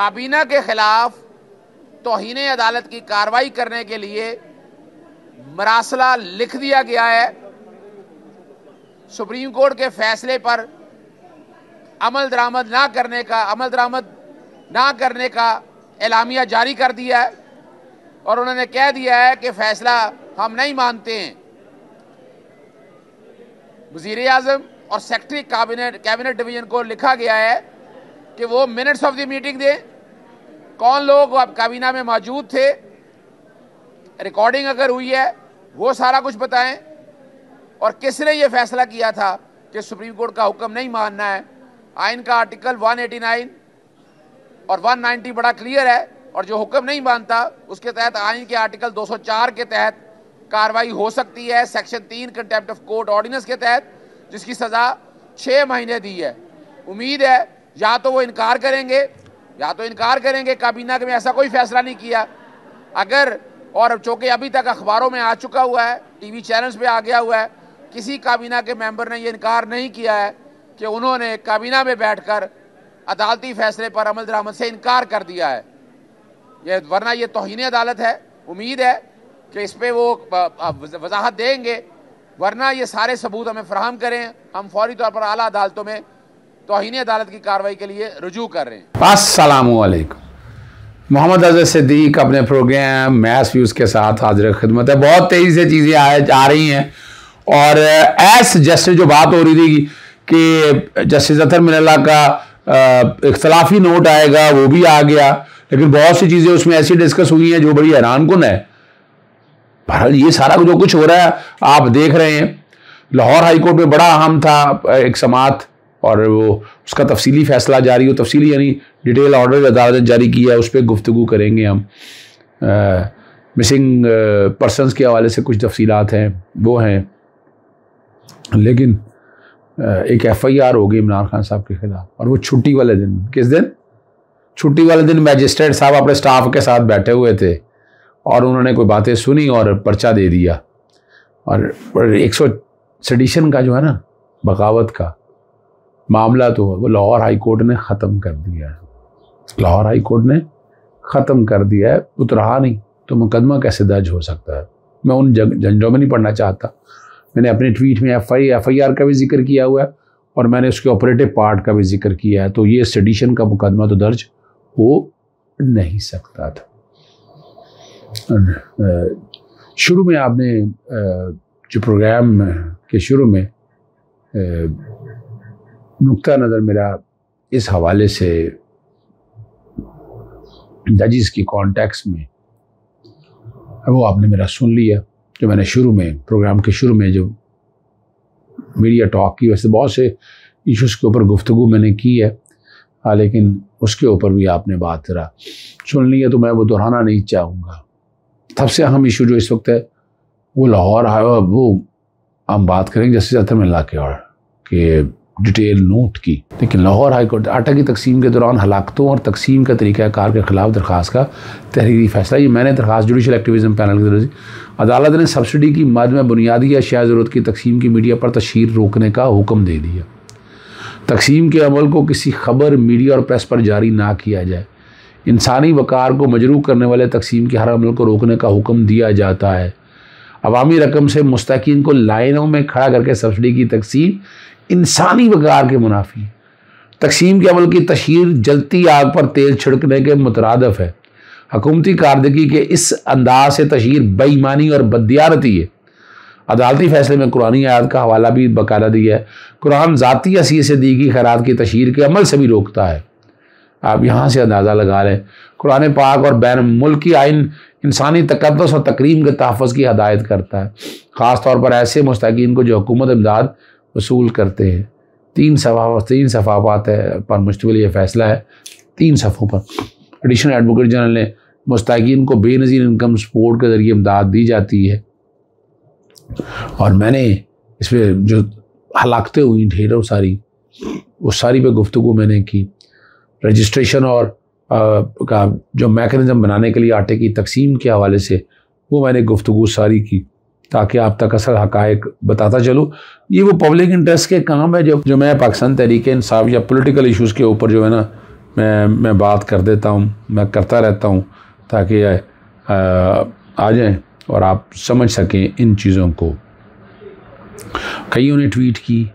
काबीना के खिलाफ तौहीन अदालत की कार्रवाई करने के लिए मरासला लिख दिया गया है। सुप्रीम कोर्ट के फैसले पर अमल दरामद ना करने का एलामिया जारी कर दिया है और उन्होंने कह दिया है कि फैसला हम नहीं मानते हैं। वज़ीर आज़म और सेक्रेटरी कैबिनेट डिवीजन को लिखा गया है कि वो मिनट्स ऑफ द मीटिंग दें, कौन लोग काबीना में मौजूद थे, रिकॉर्डिंग अगर हुई है वो सारा कुछ बताएं और किसने ये फैसला किया था कि सुप्रीम कोर्ट का हुक्म नहीं मानना है। आइन का आर्टिकल 189 और 190 बड़ा क्लियर है और जो हुक्म नहीं मानता उसके तहत आइन के आर्टिकल 204 के तहत कार्रवाई हो सकती है, section 3 contempt of court ordinance के तहत, जिसकी सज़ा 6 महीने दी है। उम्मीद है या तो वो इनकार करेंगे काबीना में ऐसा कोई फैसला नहीं किया। अगर और चूँकि अभी तक अखबारों में आ चुका हुआ है, टीवी चैनल्स पे आ गया हुआ है, किसी काबीना के मेंबर ने ये इनकार नहीं किया है कि उन्होंने काबीना में बैठकर अदालती फैसले पर अमल दरामद से इनकार कर दिया है। वरना ये तौहीन अदालत है। उम्मीद है कि इस पर वो वजाहत देंगे, वरना ये सारे सबूत हमें फराहम करें, हम फौरी तौर पर आला अदालतों में तौहीन अदालत की कार्रवाई के लिए रुजू कर रहे हैं। अस्सलामु अलैकुम। मोहम्मद अज़हर सिद्दीक अपने प्रोग्राम मैस व्यूज़ के साथ हाजिर खिदमत है। बहुत तेज़ी से चीज़ें आ रही हैं और एस जस्टिस जो बात हो रही थी कि जस्टिस अतहर मिनल्ला का इख्तलाफी नोट आएगा, वो भी आ गया, लेकिन बहुत सी चीज़ें उसमें ऐसी डिस्कस हुई हैं जो बड़ी हैरान कुन है। बहरहाल ये सारा जो कुछ हो रहा है आप देख रहे हैं। लाहौर हाई कोर्ट में बड़ा अहम था एक समात और वो उसका तफसीली फैसला जारी हो, तफसीली यानी डिटेल ऑर्डर अदालत ने जारी किया है, उस पर गुफ्तगू करेंगे हम। मिसिंग पर्सनस के हवाले से कुछ तफसीलात हैं वो हैं, लेकिन एक FIR होगी इमरान खान साहब के खिलाफ और वो छुट्टी वाले दिन, किस दिन? छुट्टी वाले दिन मैजिस्ट्रेट साहब अपने स्टाफ के साथ बैठे हुए थे और उन्होंने कोई बातें सुनी और पर्चा दे दिया। और 100 सेडिशन का जो है ना, बगावत का मामला, तो वो लाहौर हाई कोर्ट ने ख़त्म कर दिया है। लाहौर हाई कोर्ट ने ख़त्म कर दिया है। वो तो रहा नहीं तो मुकदमा कैसे दर्ज हो सकता है? मैं उन झंझों में नहीं पढ़ना चाहता। मैंने अपने ट्वीट में FIR का भी जिक्र किया हुआ है और मैंने उसके ऑपरेटिव पार्ट का भी जिक्र किया है। तो ये सेडिशन का मुकदमा तो दर्ज हो नहीं सकता था। शुरू में आपने जो प्रोग्राम के शुरू में नुक्ता नज़र मेरा इस हवाले से जजिस की कॉन्टेक्स्ट में वो आपने मेरा सुन लिया। जो मैंने शुरू में प्रोग्राम के शुरू में जो मीडिया टॉक की, वैसे बहुत से इश्यूज़ के ऊपर गुफ्तगू मैंने की है, लेकिन उसके ऊपर भी आपने बात जरा सुन ली है तो मैं वो दोहराना नहीं चाहूँगा। सबसे अहम इशू जो इस वक्त है वो लाहौर है, वो हम बात करेंगे जस्टिस अतहर मिनल्ला के डिटेल नोट की। लेकिन लाहौर हाई कोर्ट आटा की तकसीम के दौरान हलाकतों और तकसीम का तरीक़ाकार के ख़िलाफ़ दरख्वास्त का तहरीरी फैसला। ये मैंने दरख्वास्त जुडिशल एक्टिविज़म पैनल की तरफ से अदालत ने सब्सिडी की मद में बुनियादी अशिया ज़रूरत की तकसीम की मीडिया पर तशहीर रोकने का हुक्म दे दिया। तकसीम के अमल को किसी खबर, मीडिया और प्रेस पर जारी ना किया जाए। इंसानी वक़ार को मजरूह करने वाले तकसीम के हर अमल को रोकने का हुक्म दिया जाता है। अवामी रकम से मुस्तकीन को लाइनों में खड़ा करके सब्सिडी की तकसीम इंसानी वक़ार के मुनाफी। तकसीम के अमल की तशहीर जलती आग पर तेल छिड़कने के मुतरादफ है। हुकूमती कारदगी के इस अंदाज से तशहीर बेईमानी और बददियानती है। अदालती फैसले में कुरानी आयत का हवाला भी बाकायदा दिया है। कुरान ज़ाती हसीयत से दी गई खैरात की तशहीर के अमल से भी रोकता है। आप यहाँ से अंदाज़ा लगा लें। कुरान पाक और बैन मुल्की आइन इंसानी तकद्दुस और तकरीम के तहफ़्फ़ुज़ की हदायत करता है, ख़ास तौर पर ऐसे मुस्तकीन को जो हुकूमत इमदाद वसूल करते हैं। 3 सफ़ावात पर मुश्तमिल ये फ़ैसला है। 3 सफ़ों पर एडिशनल एडवोकेट जनरल ने मुस्तकीन को बेनज़ीर इनकम सपोर्ट के ज़रिए इमदाद दी जाती है और मैंने इस पर जो हलाकतें हुई ढेरों सारी, वो सारी पे गुफ्तगू मैंने की। रजिस्ट्रेशन और का जो मैकेनिज़्म बनाने के लिए आटे की तकसीम के हवाले से वो मैंने गुफ्तगू सारी की ताकि आप तक असल हक़ाइक़ बताता चलूँ। ये वो पब्लिक इंटरेस्ट के काम है जो मैं पाकिस्तान तहरीक इंसाफ या पॉलिटिकल इश्यूज़ के ऊपर जो है ना मैं बात कर देता हूँ, मैं करता रहता हूँ ताकि आ जाएं और आप समझ सकें इन चीज़ों को। कईयों ने ट्वीट की,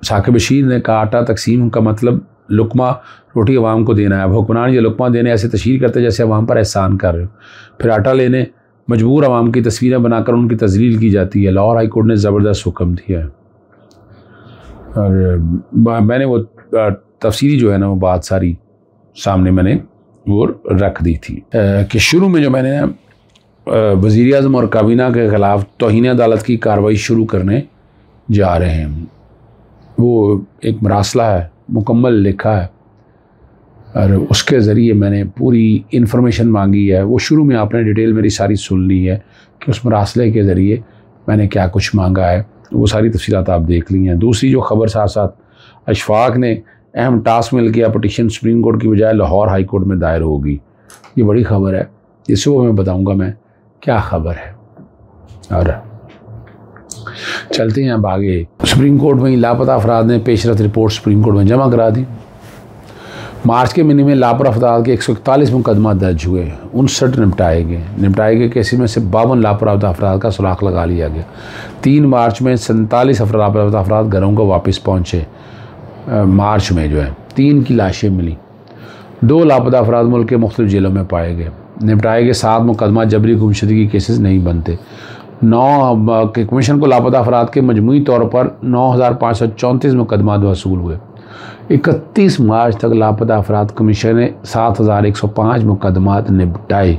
साकिब बशीर ने कहा आटा तकसीम का मतलब लुकमा रोटी अवाम को देना है। अब हुक्मरान ये लुकमा देने ऐसे तशहीर करते जैसे अवाम पर एहसान कर रहे हो, फिर आटा लेने मजबूर अवाम की तस्वीरें बनाकर उनकी तजलील की जाती है। लाहौर हाई कोर्ट ने ज़बरदस्त हुक्म दिया है और मैंने वो तफसीली जो है ना वो बात सारी सामने मैंने वो रख दी थी कि शुरू में जो मैंने वज़ीर आज़म और काबीना के ख़िलाफ़ तौहीन अदालत की कार्रवाई शुरू करने जा रहे हैं, वो एक मरासला है, मुकम्मल लिखा है और उसके ज़रिए मैंने पूरी इन्फॉर्मेशन मांगी है। वो शुरू में आपने डिटेल मेरी सारी सुन ली है कि उस मरासले के ज़रिए मैंने क्या कुछ मांगा है, वो सारी तफसीलात आप देख ली हैं। दूसरी जो ख़बर साथ साथ अशफाक ने अहम टास्क मिल गया, पटिशन सुप्रीम कोर्ट की बजाय लाहौर हाई कोर्ट में दायर होगी। ये बड़ी ख़बर है, इस सुबह मैं बताऊँगा मैं क्या ख़बर है। और चलते हैं अब आगे। सुप्रीम कोर्ट में लापता अफराद ने पेशरफ रिपोर्ट सुप्रीम कोर्ट में जमा करा दी। मार्च के महीने में लापता अफराद के 141 मुकदमा दर्ज हुए, 59 निपटाए गए केसेस में से 52 लापता अफराद का सुराख लगा लिया गया। 3 मार्च में 47 लापता अफराद घरों को वापस पहुँचे। मार्च में जो है 3 की लाशें मिली। 2 लापता अफराद मुल्क के मुख्तलिफ जेलों में पाए गए। निपटाए गए 7 मुकदमा जबरी गुमशुदगी केसेस नहीं बनते। 9 के कमीशन को लापता अफराद के मजमूई तौर पर 9,534 मुकदमा वसूल हुए। 31 मार्च तक लापता अफराद कमीशन ने 7,105 मुकदमात निपटाए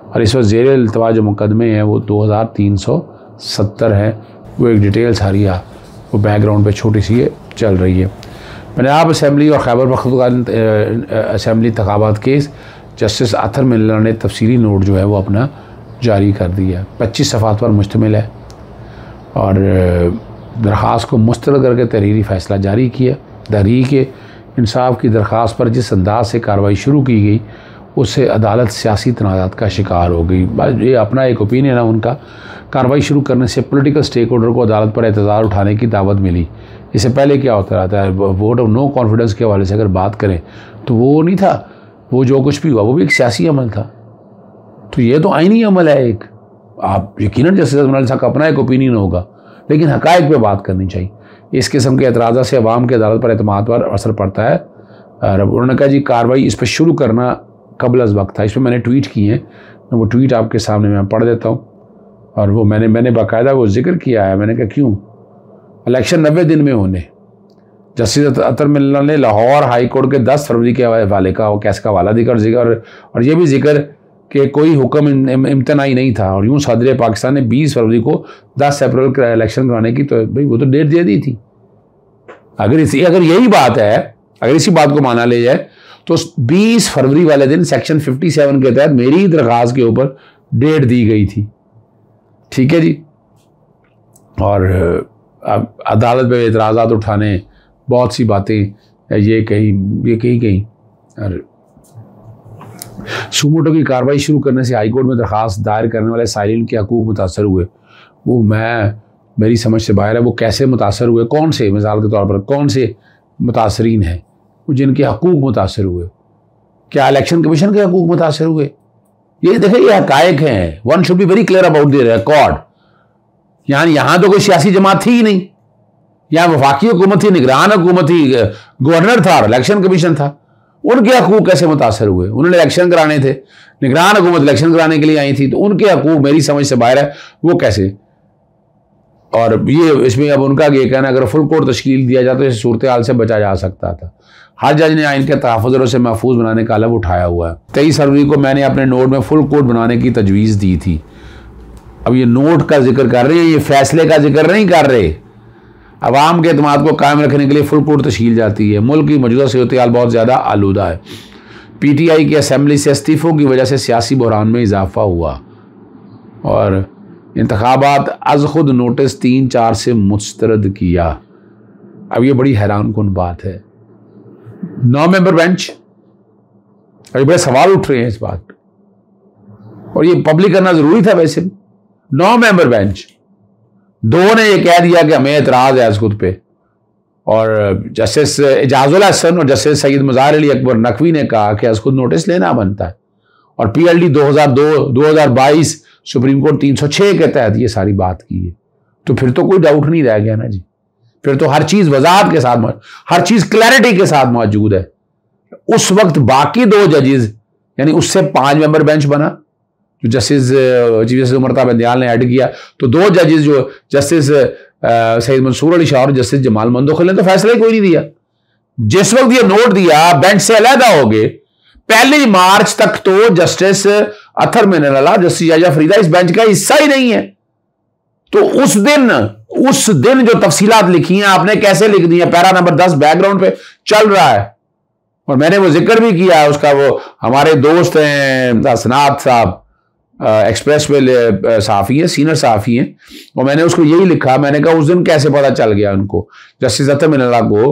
और इस वक्त ज़ेर इल्तवा जो मुकदमे हैं वो 2,370 हैं। वो एक डिटेल सारी वो बैकग्राउंड पे छोटी सी चल रही है। पंजाब असम्बली और खैबर पख्तूनख्वा असम्बली इंतखाबात केस जस्टिस अतर मिल्ला ने तफसीली नोट जो है वो अपना जारी कर दिया। 25 सफ़ात पर मुश्तमिल है और दरख्वास्त को मुस्तरद करके तहरीरी फ़ैसला जारी किया। तहरीक इंसाफ की दरख्वास्त पर जिस अंदाज से कार्रवाई शुरू की गई उससे अदालत सियासी तनाज़ात का शिकार हो गई। ये अपना एक ओपिनियन है उनका। कार्रवाई शुरू करने से पॉलिटिकल स्टेक होल्डर को अदालत पर एतज़ार उठाने की दावत मिली। इससे पहले क्या होता रहता है, वोट ऑफ नो कॉन्फिडेंस के हवाले से अगर बात करें तो वो नहीं था, वो जो कुछ भी हुआ वो भी एक सियासी अमल था। तो ये तो आईनी अमल है एक। आप यकीनन जस्टिस मौलाना साहब का अपना एक ओपिनियन होगा, लेकिन हक़ाइक़ पे बात करनी चाहिए। इस किस्म के एतराज़ा से अवाम के अदालत पर एतमाद पर असर पड़ता है। और उन्होंने कहा जी कार्रवाई इस पर शुरू करना कबल अज़ वक्त था। इस पर मैंने ट्वीट किए हैं, मैं वो ट्वीट आपके सामने मैं पढ़ देता हूँ। और वो मैंने बाकायदा वो जिक्र किया है। मैंने कहा क्यों, इलेक्शन 90 दिन में होने, जस्टिस अतर मिल्ला ने लाहौर हाई कोर्ट के 10 फरवरी के हवाले का वो कैसे का हवाला दिया और ये भी जिक्र कि कोई हुक्म इम्तनाई नहीं था। और यूँ सदर पाकिस्तान ने 20 फरवरी को 10 अप्रैल का इलेक्शन कराने की तो भाई वो तो डेट दे दी थी। अगर यही बात है, अगर इसी बात को माना ले जाए तो 20 फरवरी वाले दिन सेक्शन 57 के तहत मेरी दरख्वास्त के ऊपर डेट दी गई थी। ठीक है जी। और अदालत पे एतराज़ात उठाने, बहुत सी बातें ये कही। और सुमोटो की कार्रवाई शुरू करने से हाईकोर्ट में दरख्वास्त दायर करने वाले साइलिन के हकूक़ मुतासर हुए। वो मेरी समझ से बाहर है। वो कैसे मुतासर हुए, कौन से, मिसाल के तौर पर कौन से मुतासरीन हैं जिनके हकूक़ मुतासर हुए? क्या इलेक्शन कमीशन के हकूक़ मुतासर हुए? ये देखिए ये हक़ाइक़ हैं। One should be very clear about the record. यानी यहाँ तो कोई सियासी जमात थी ही नहीं, यहाँ वफाकी हुकूमत थी, निगरान हुकूमत थी, गवर्नर था और इलेक्शन कमीशन था। उनके हकूक़ कैसे मुतासर हुए? उन्होंने इलेक्शन कराने थे, निगरान हुकूमत इलेक्शन कराने के लिए आई थी, तो उनके हकूक़ मेरी समझ से बाहर है, वो कैसे? और ये इसमें अब उनका ये कहना अगर फुल कोर्ट तश्कील दिया जाता तो इस सूरत हाल से बचा जा सकता था। हर जज ने आइन के तहफ़्फ़ुज़ से महफूज बनाने का अलग उठाया हुआ है। 23 फरवरी को मैंने अपने नोट में फुल कोर्ट बनाने की तजवीज़ दी थी। अब ये नोट का जिक्र कर रहे हैं, ये फैसले का जिक्र नहीं कर रहे। अवाम के एतमाद को कायम रखने के लिए फुल कोर्ट तश्कील जाती है। मुल्क की मौजूदा सूरत हाल बहुत ज़्यादा आलूदा है। PTI की असम्बली से इस्तीफ़ों की वजह से सियासी बहरान में इजाफा हुआ और इंतखाबात अज़ खुद नोटिस 3-4 से मुस्तरद किया। अब ये बड़ी हैरान कुन बात है। 9 मेंबर बेंच, अभी बड़े सवाल उठ रहे हैं इस बात पर, और ये पब्लिक करना ज़रूरी था वैसे। 9 मेंबर बेंच, 2 ने ये कह दिया कि हमें एतराज़ है इस खुद पे, और जस्टिस एजाजुल हसन और जस्टिस सईद मज़ार अली अकबर नकवी ने कहा कि उसको नोटिस लेना बनता है, और PLD 2022 सुप्रीम कोर्ट 306 के तहत ये सारी बात की है। तो फिर तो कोई डाउट नहीं रह गया ना जी, फिर तो हर चीज वजाहत के साथ, हर चीज क्लैरिटी के साथ मौजूद है। उस वक्त बाकी 2 जजेस, यानी उससे 5 मेंबर बेंच बना जो जस्टिस चीफ जस्टिस उमर ताब बंदियाल ने ऐड किया, तो 2 जजेस जो जस्टिस सैयद मंसूर अली शाह और जस्टिस जमाल मंदोखिल ने तो फैसला ही कोई नहीं दिया। जिस वक्त ये नोट दिया बेंच से अलहदा हो गए, 1 मार्च तक तो जस्टिस अथर मिनरला, जस्टिस याया फरीदा इस बेंच का हिस्सा ही नहीं है। तो उस दिन जो तफसीलात लिखी हैं आपने, कैसे लिख दी है, पैरा नंबर 10 बैकग्राउंड पे चल रहा है, और मैंने वो जिक्र भी किया है उसका। वो हमारे दोस्त हैं हसनात साहब, एक्सप्रेस पे सहाफ़ी हैं, सीनियर सहाफ़ी हैं, और मैंने उसको यही लिखा, मैंने कहा उस दिन कैसे पता चल गया उनको, जस्टिस अतर मिनरला को,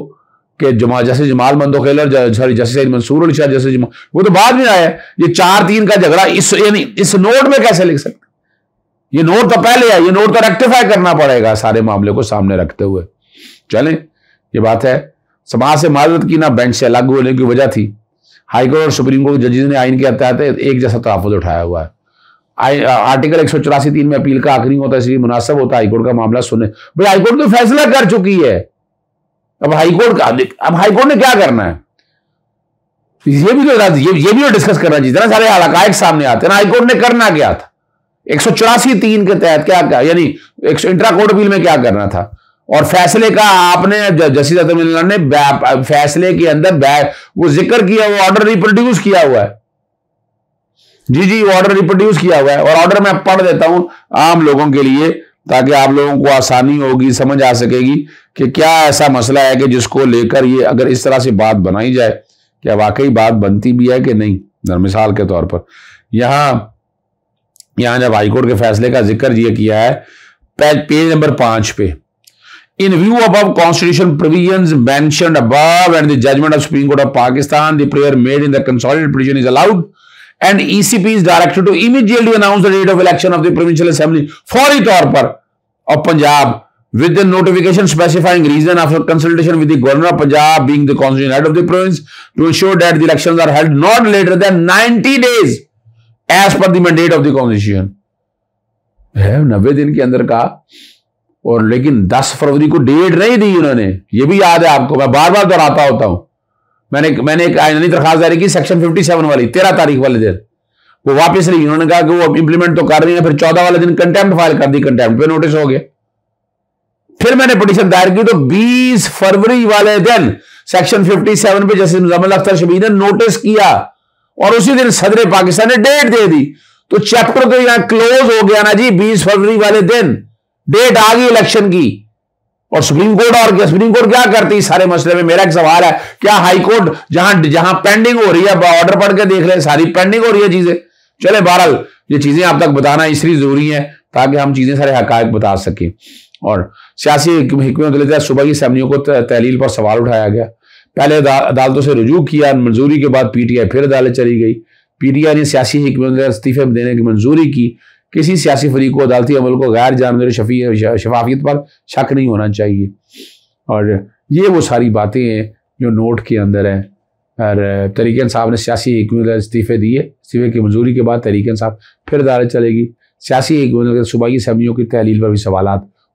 कि जस्टिस जमाल मंदोखिल और जस्टिस सईद मंसूर अली शाह, जस्टिस वो तो बाद में आया। ये 4-3 का झगड़ा इस नोट में कैसे लिख सकते? ये नोट तो पहले है, ये नोट तो रेक्टिफाई करना पड़ेगा सारे मामले को सामने रखते हुए। चलें, ये बात है। समाज से माजरत की ना बेंच से अलग होने की वजह थी। हाईकोर्ट और सुप्रीम कोर्ट जजेस ने आइन के तहत एक जैसा तहफ़्फ़ुज़ उठाया हुआ है। आर्टिकल 184(3) में अपील का आखिरी होता है, इसलिए मुनासिब होता है हाईकोर्ट का मामला सुने। भाई हाईकोर्ट तो फैसला कर चुकी है, अब हाईकोर्ट ने क्या करना है? ये भी तो डिस्कस करना चाहिए। इतना सारे हक़ाइक़ सामने आते हैं ना, हाईकोर्ट ने करना क्या था? 184(3) के तहत क्या, यानी इंट्रा कोर्ट अपील में क्या करना था? और फैसले का आपने जस्टिस अतर मिनरला ने फैसले के अंदर वो जिक्र किया, वो ऑर्डर रिप्रोड्यूस किया हुआ है। जी ऑर्डर रिप्रोड्यूस किया हुआ है, और ऑर्डर मैं पढ़ देता हूं आम लोगों के लिए, ताकि आप लोगों को आसानी होगी, समझ आ सकेगी कि क्या ऐसा मसला है कि जिसको लेकर ये अगर इस तरह से बात बनाई जाए, क्या वाकई बात बनती भी है कि नहीं। मिसाल के तौर पर यहां जब हाईकोर्ट के फैसले का जिक्र ये किया है पेज नंबर 5 पे, इन view above constitutional provisions mentioned above and the judgment of Supreme Court of Pakistan, the prayer made in the consolidated petition is allowed, and ECP is directed to immediately announce the date of election of the provincial assembly फौरी तौर पर of Punjab with the notification specifying reason after consultation with the governor of Punjab being the constitutional head of the province to ensure that the elections are held not later than 90 days as per the mandate of the constitution। 90 दिन के अंदर का, और लेकिन 10 फरवरी को date नहीं दी उन्होंने, ये भी याद है आपको, मैं बार बार दोहराता होता हूं। मैंने एक आईनी दरखास्त जारी की सेक्शन 57 वाली 13 तारीख वाले दिन, वो वापस ली। उन्होंने कहा कि वो इंप्लीमेंट तो कर रही है, फिर 14 वाले दिन कंटेम्प्ट फाइल कर दी, कंटेम्प्ट पे नोटिस हो गया। फिर मैंने पिटीशन दायर की तो 20 फरवरी वाले दिन सेक्शन 57 पे जस्टिस मुजम्मिल अख्तर शबीर ने नोटिस किया, और उसी दिन सदर पाकिस्तान ने डेट दे दी। तो चैप्टर तो यहां क्लोज हो गया ना जी। 20 फरवरी वाले दिन डेट आ गई इलेक्शन की, और सुप्रीम कोर्ट क्या करती सारे मसले में? मेरा एक सवाल है, क्या हाई कोर्ट जहां पेंडिंग हो रही है, ऑर्डर पढ़ के देख ले, सारी पेंडिंग हो रही है चीजें। चले बहरहाल ये चीजें आप तक बताना इसलिए जरूरी है ताकि हम चीजें सारे हकायक बता सकें। और सियासी हिकमत सूबा की असम्बलियों को तहलील पर सवाल उठाया गया। पहले अदालतों से रुजू किया, मंजूरी के बाद PTI फिर अदालत चली गई। PTI ने सियासी हिकमत इस्तीफे देने की मंजूरी की। किसी सियासी फरीक को अदालती अमल को गैर जानबदार शफाफियत पर शक नहीं होना चाहिए। और ये वो सारी बातें हैं जो नोट के अंदर हैं। और तहरीक इंसाफ ने सियासी हिकमत इस्तीफे दिए, इस्तीफे की मंजूरी के बाद तहरीक इंसाफ फिर अदालत चलेगी। सियासी हिकमत सूबाई असम्बलियों की तहलील पर भी सवाल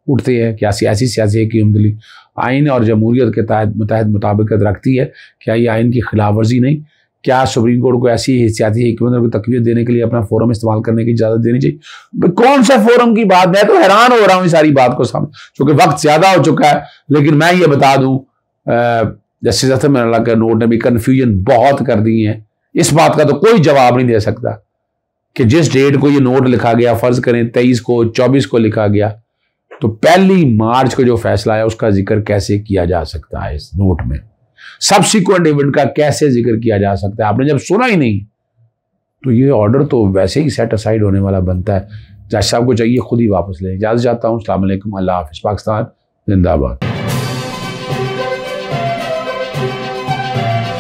उठते हैं। क्या सियासी हिकमत आइन और जमहूरियत के तहत मुताबिकत रखती है? क्या ये आइन की खिलाफ वर्जी नहीं? क्या सुप्रीम कोर्ट को ऐसी सियासी हिकमत को तकवीत देने के लिए अपना फोरम इस्तेमाल करने की इजाजत देनी चाहिए? कौन सा फोरम की बात? मैं तो हैरान हो रहा हूँ इस सारी बात को सामने, क्योंकि वक्त ज्यादा हो चुका है। लेकिन मैं ये बता दूं, जस्टिस अतर मिनरला के नोट ने भी कन्फ्यूजन बहुत कर दी है। इस बात का तो कोई जवाब नहीं दे सकता कि जिस डेट को ये नोट लिखा गया, फर्ज करें 23 को 24 को लिखा गया, तो 1 मार्च को जो फैसला है उसका जिक्र कैसे किया जा सकता है इस नोट में? सब्सिक्वेंट इवेंट का कैसे जिक्र किया जा सकता है? आपने जब सुना ही नहीं तो ये ऑर्डर तो वैसे ही सेट असाइड होने वाला बनता है। जज साहब को चाहिए खुद ही वापस ले। इजाजत चाहता हूँ। अस्सलाम वालेकुम, अल्लाह हाफिज़। पाकिस्तान जिंदाबाद।